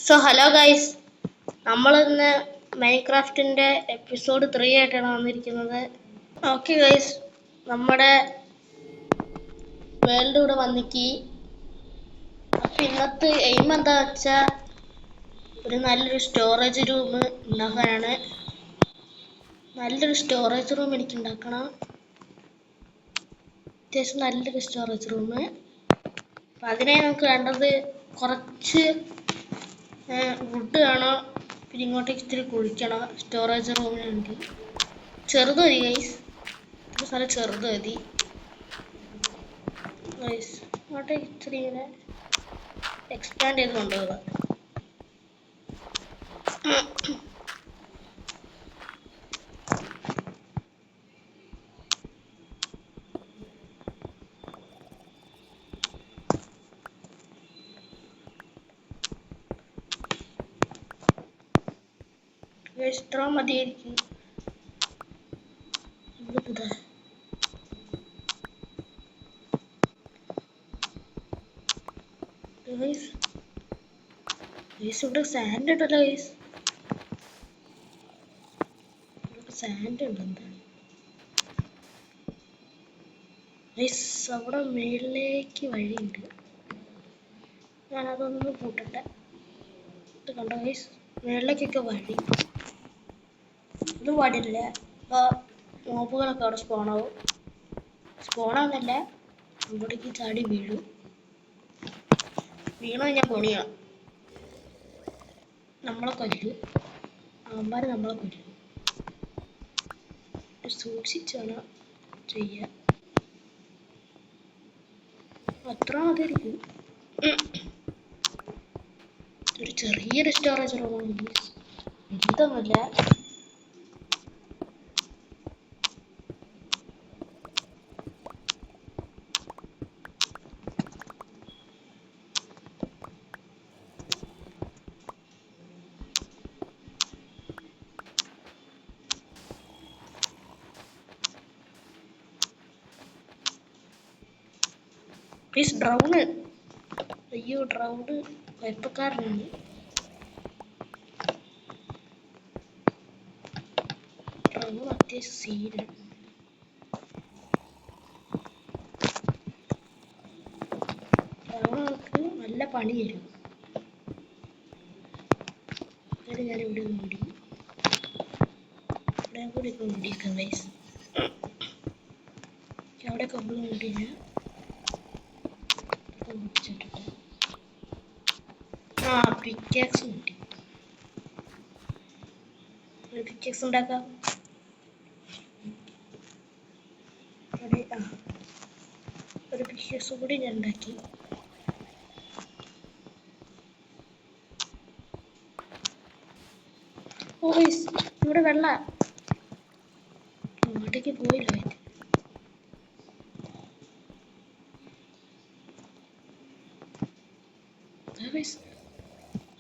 So hello guys, നമ്മൾ ഇന്ന് മൈൻക്രാഫ്റ്റിന്റെ episode 3 ആയിട്ടാണ് വന്നിരിക്കുന്നത്. ഓക്കെ ഗൈസ്, നമ്മുടെ വേൾഡ് ഇവിടെ വന്നിക്ക്. അപ്പൊ ഇന്നത്തെ എയിം എന്താ വെച്ചാ ഒരു നല്ലൊരു സ്റ്റോറേജ് റൂം ഉണ്ടാക്കാനാണ്. നല്ലൊരു സ്റ്റോറേജ് റൂം എനിക്ക് ഉണ്ടാക്കണം. അത്യാവശ്യം നല്ലൊരു സ്റ്റോറേജ് റൂം. അപ്പം അതിനായി നമുക്ക് വേണ്ടത് കുറച്ച് വുഡ് വേണം. പിന്നെ ഇങ്ങോട്ടേക്ക് ഇത്തിരി കുഴിക്കണം സ്റ്റോറേജ് റൂമിന് വേണ്ടി. ചെറുത് മതി ഗൈസ്, ഒരു സ്ഥലം ചെറുത് മതി ഗൈസ്. ഇങ്ങോട്ടേക്ക് ഇത്തിരി ഇങ്ങനെ എക്സ്പാൻഡ് ചെയ്ത് കൊണ്ടുപോകുക. ഇത്ര മതിയായിരിക്കും. ഇവിടെ സാൻഡ് ഉണ്ടല്ലോ ഗൈസ്, സാൻഡ് ഉണ്ട്. എന്താണ് ഗൈസ്, അവിടെ മേളിലേക്ക് വഴിയുണ്ട്. ഞാനതൊന്ന് കൂട്ടട്ടെ. ഇത് കണ്ടോ ഗൈസ്, മേളിലേക്കൊക്കെ വഴി. ഇത് പാടില്ല, അപ്പോൾ മോബുകളൊക്കെ അവിടെ സ്പോണാവും. സ്പോണാവുന്നല്ല, ഇവിടേക്ക് ചാടി വീഴും. വീണു കഴിഞ്ഞാൽ പൊണിയാ, നമ്മളെ കൊല്ലും. അവന്മാർ നമ്മളെ കൊല്ലും. സൂക്ഷിച്ചാണ് ചെയ്യുക. അത്ര മതിയായിരിക്കും. ഒരു ചെറിയൊരു സ്റ്റോറേജ് റൂമാണ്, വലുതൊന്നുമില്ല. പ്ലീസ് ഡ്രൗണ്. അയ്യോ, ഡ്രൗണ് കുഴപ്പക്കാരനാണ്. ഡ്രൗൺ അത്യാവശ്യം സീനാണ്. ഡ്രൗണർക്ക് നല്ല പണി തരും. ഞാനിവിടെ മൂടി, ഇവിടെ കൂടി ഒക്കെ മൂടിയേക്കാം ഗൈസ്. അവിടെയൊക്കെ നമ്മൾ മൂടിയാണ്. പിക്കാക്സ് കിട്ടി. ഒരു പിക്കാക്സ് ഉണ്ടാക്കാം. ഒരു പിക്കാക്സ് കൂടി ഞാൻ ഉണ്ടാക്കി. ഓ ഗൈസ്, ഇവിടെ വെള്ള അങ്ങോട്ടേക്ക് പോയില്ല.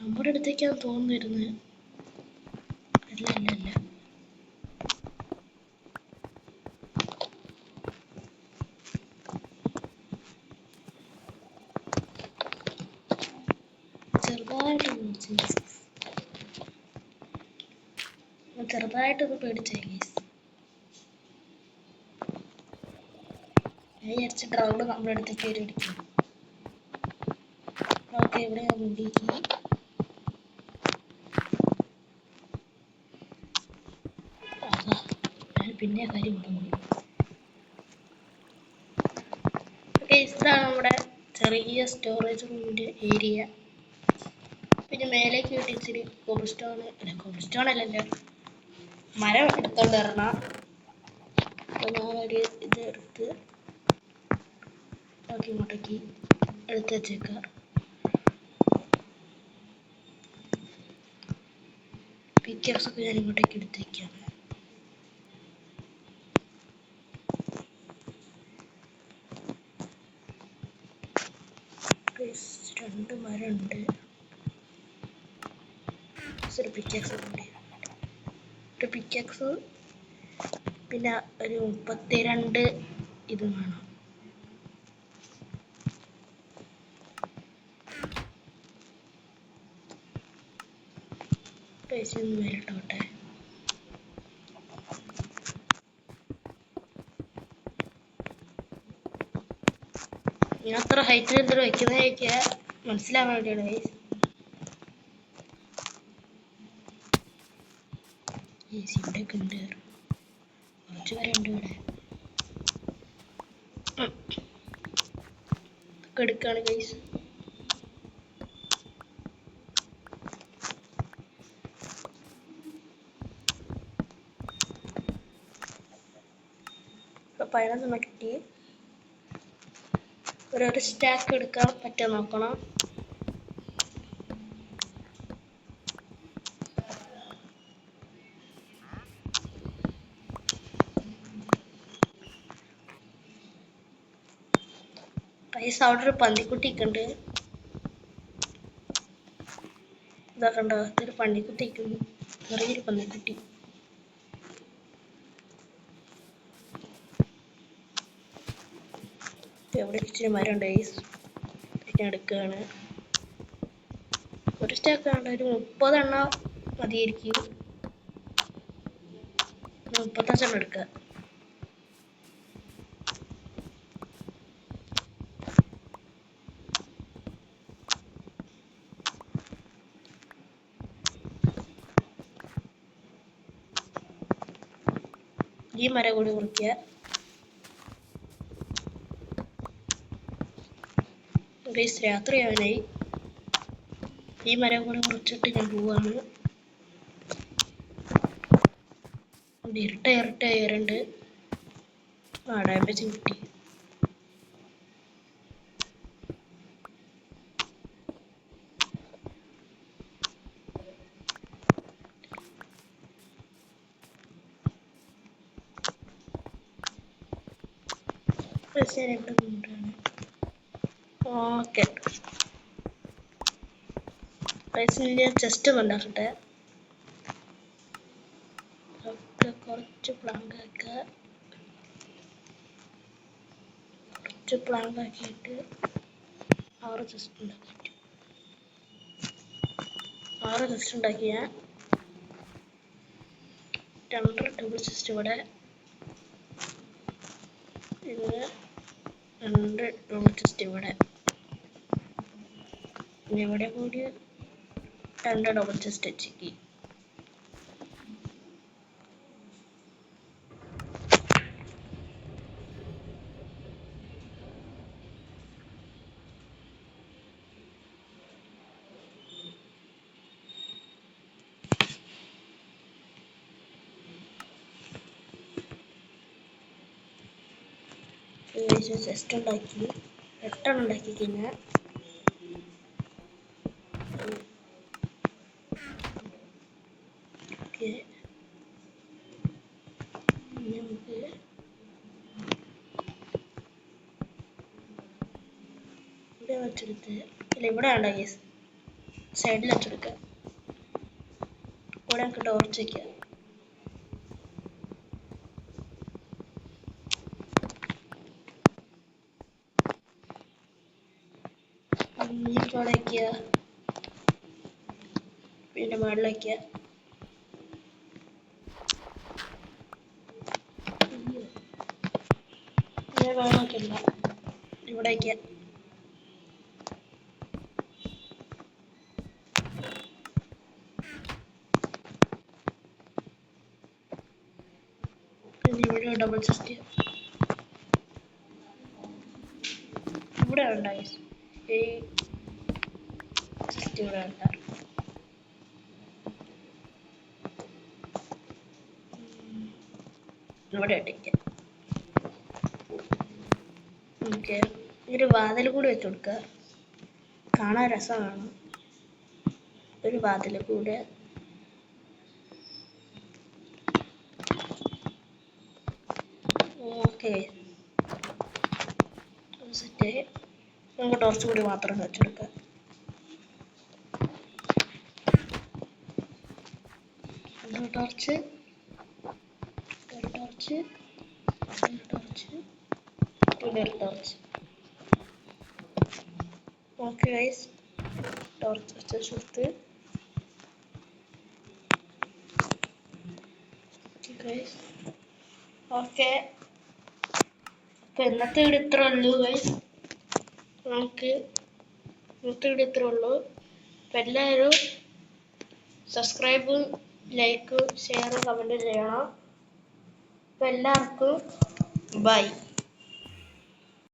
നമ്മുടെ അടുത്തേക്കാണ് തോന്നുന്നിരുന്നത്. അല്ല അല്ല അല്ല, ചെറുതായിട്ടൊന്ന് പേടിച്ചേ ഗൈസ്. ഞാൻ വിചാരിച്ച ഡ്രൗണ്ട് നമ്മുടെ അടുത്തേക്ക് കയറി അടിക്കും. ഓക്കെ, ഇവിടെ മുണ്ടിക്ക്. ഞാൻ പിന്നെ കാര്യം പറഞ്ഞു. ഇതാണ് നമ്മുടെ ചെറിയ സ്റ്റോറേജ് റൂമിൻ്റെ ഏരിയ. പിന്നെ മേലേക്ക് കിട്ടി ഇച്ചിരി കോബിൾസ്റ്റോൺ അല്ലല്ലോ, മരം എടുത്തോണ്ട് വരണം. അപ്പോൾ ഞാനൊരു ഇത് എടുത്ത് ഇങ്ങോട്ടേക്ക് എടുത്ത് വെച്ചേക്കാം. പിക്കാക്സ് ഒക്കെ ഞാൻ ഇങ്ങോട്ടേക്ക് എടുത്ത് വയ്ക്കാം. രണ്ട് മരമുണ്ട്. ഒരു പിക്കാക്സ് കൂടി, ഒരു പിക്കാക്സ് പിന്നെ ഒരു 32 ഇതും വേണം. പൈസ ഒന്നും വരട്ടോട്ടെ. ഞാൻ അത്ര ഹൈറ്റിൽ എന്തൊരു വയ്ക്കുന്നതൊക്കെ മനസ്സിലാവാൻ വേണ്ടിയാണ് ഗൈസ്. ഇവിടെ ഒക്കെ ഉണ്ട്, കുറച്ച് പേരെ ഉണ്ട് ഇവിടെ. ഇതൊക്കെ എടുക്കാണ് ഗൈസ്. ഇപ്പൊ 11 കിട്ടി. ഒരു സ്റ്റാക്ക് എടുക്കാൻ പറ്റാൻ നോക്കണം. ഗൈസ് അവിടെ ഒരു പന്നിക്കുട്ടിയൊക്കെ ഉണ്ട്. ഇതൊക്കെ ഉണ്ടോ, ഇതൊരു പന്നിക്കുട്ടിയൊക്കെ ഉണ്ട്, ചെറിയൊരു പന്നിക്കുട്ടി. എവിടെ ഇച്ചിരി മരം ഉണ്ട് ഗൈസ്, പിന്നെ എടുക്കുകയാണ്. ഒരു സ്റ്റാക്ക് വേണ്ട, ഒരു 30 എണ്ണം മതിയായിരിക്കും. 35 എണ്ണം എടുക്കുക. ഈ മരം കൂടി മുറിക്കുക. ഗൈസ് രാത്രിയാവാനായി. ഈ മരം കൂടി മുറിച്ചിട്ട് ഞാൻ പോവാണ്. ഇരുട്ടായി വരുന്നുണ്ട്. ഡാമേജ് കിട്ടി. ഓക്കെ, ചെസ്റ്റ് ഉണ്ടാക്കട്ടെ. കുറച്ച് പ്ലാങ്ക് ആക്കിയിട്ട് 6 ചെസ്റ്റ് ഉണ്ടാക്കി. 6 ചെസ്റ്റ് ഉണ്ടാക്കിയ 2 ഡബിൾ ചെസ്റ്റ് ഇവിടെ, പിന്നെ 2 ഡബിൾ ചെസ്റ്റ് ഇവിടെ, പിന്നെ ഇവിടെ കൂടി 2 ഡബിൾ ചെസ്റ്റ് വെച്ചേക്ക്. ചെസ്റ്റ് ഉണ്ടാക്കി 8 എണ്ണം ഉണ്ടാക്കി കഴിഞ്ഞാൽ ഓക്കെ. നമുക്ക് ഇവിടെ വെച്ചെടുത്ത്, ഇല്ല ഇവിടെ വേണ്ട കേസ്, സൈഡിൽ വെച്ചെടുക്കുക. ഇവിടെ നമുക്ക് ടോർച്ച് വയ്ക്കുക. ഇവിടെ വയ്ക്കുക, പിന്നെ മുകളിൽ വയ്ക്കുക. വേണമൊക്കെയില്ല, ഇവിടെ വയ്ക്കുക. പിന്നെ ഇവിടെ ഡബിൾ ചെസ്റ്റ് ഇവിടെ വേണ്ട, ഈ ചെസ്റ്റ് ഇവിടെ വേണ്ട. ഇവിടെ ഇട്ടിട്ട് ഓക്കെ. ഒരു വാതിൽ കൂടി വെച്ച് കൊടുക്കുക, കാണാൻ രസമാണ്. ഒരു വാതിൽ കൂടെ ഓക്കെ സെറ്റ്. നമുക്ക് ടോർച്ച് കൂടി മാത്രം വെച്ചെടുക്കാം. ടോർച്ച് ടോർച്ച് ടോർച്ച് പിന്നെ ഒരു ടോർച്ച്. ഓക്കെ ഗൈസ്, ടോർച്ച് വെച്ച് കൊടുത്ത് ഗൈസ്. ഓക്കെ, അപ്പൊ ഇന്നത്തെ വീഡിയോ ഇത്രേ ഉള്ളൂ ഗൈസ്. ഇന്നത്തെ വീഡിയോ ഇത്രേ ഉള്ളൂ. അപ്പൊ എല്ലാവരും സബ്സ്ക്രൈബ്, ലൈക്ക്, ഷെയർ, കമന്റ് ചെയ്യണം. അപ്പൊ എല്ലാവർക്കും ബൈ.